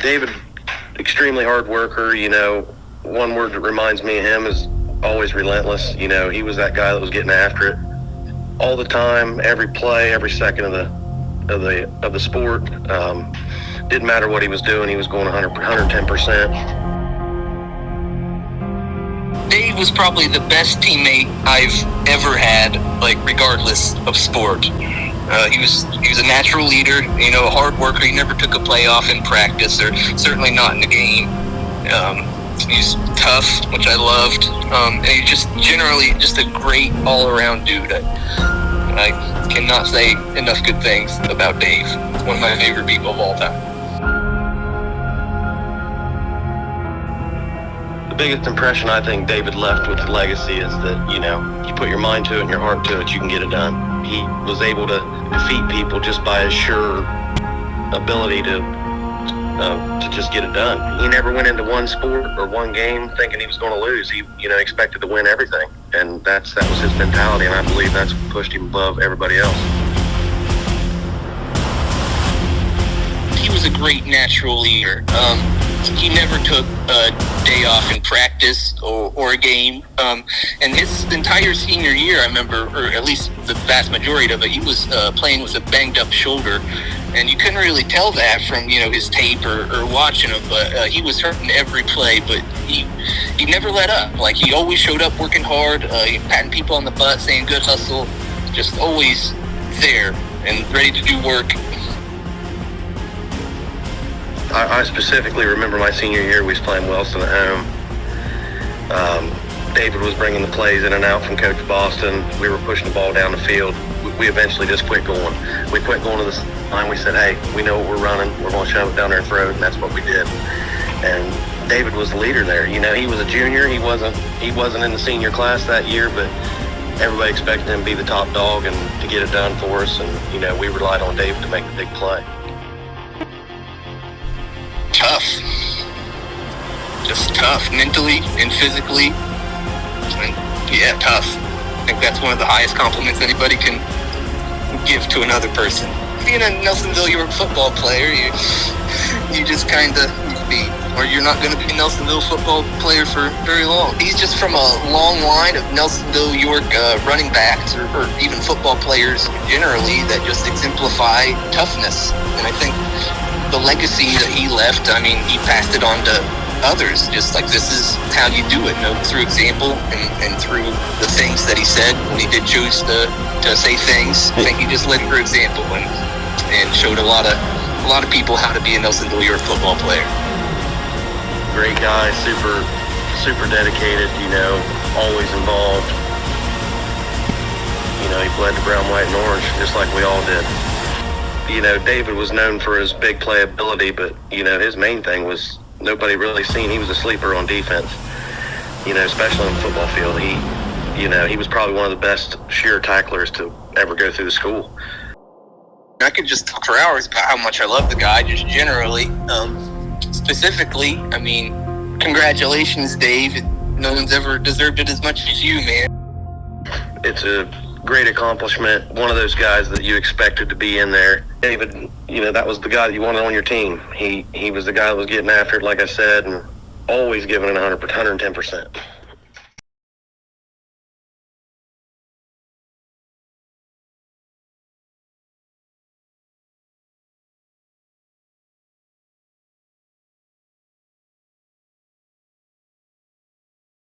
David, extremely hard worker. One word that reminds me of him is always relentless. He was that guy that was getting after it all the time, every play, every second of the sport. Didn't matter what he was doing, he was going 110%. Dave was probably the best teammate I've ever had, regardless of sport. He was a natural leader, a hard worker. He never took a play off in practice, or certainly not in the game. He's tough, which I loved, and he's just generally just a great all-around dude. I cannot say enough good things about Dave. One of my favorite people of all time. The biggest impression I think David left with the legacy is that, you put your mind to it and your heart to it, you can get it done. He was able to defeat people just by his sure ability to just get it done. He never went into one sport or one game thinking he was going to lose. He, expected to win everything, and that was his mentality, and I believe that's what pushed him above everybody else. He was a great natural leader. He never took a day off in practice or a game. And his entire senior year, I remember, or at least the vast majority of it, he was playing with a banged up shoulder. And you couldn't really tell that from, his tape or watching him, but he was hurting every play, but he never let up. He always showed up working hard, patting people on the butt, saying good hustle, just always there and ready to do work. I specifically remember my senior year, we was playing Wilson at home. David was bringing the plays in and out from Coach Boston. We were pushing the ball down the field. We eventually just quit going. We quit going to the line. We said, hey, we know what we're running. We're going to shove it down their throat, and that's what we did. And David was the leader there. He was a junior. He wasn't in the senior class that year, but everybody expected him to be the top dog and to get it done for us. And, we relied on David to make the big play. Tough. Just tough, mentally and physically. And yeah, tough. I think that's one of the highest compliments anybody can give to another person. Being a Nelsonville-York football player, you just kind of be, or you're not going to be a Nelsonville football player for very long. He's just from a long line of Nelsonville-York running backs or even football players generally that just exemplify toughness. And I think the legacy that he left, he passed it on to others, just like this is how you do it, through example and through the things that he said when he did choose to say things. I think he just led through example and showed a lot of people how to be a Nelsonville-York football player. Great guy, super dedicated, always involved. He bled the brown, white, and orange just like we all did. David was known for his big playability, but, his main thing was nobody really seen. He was a sleeper on defense, especially on the football field. He was probably one of the best sheer tacklers to ever go through the school. I could just talk for hours about how much I love the guy, just generally. Specifically, congratulations, Dave. No one's ever deserved it as much as you, man. It's a great accomplishment. One of those guys that you expected to be in there. David, that was the guy that you wanted on your team. He was the guy that was getting after it, like I said, and always giving it 110%.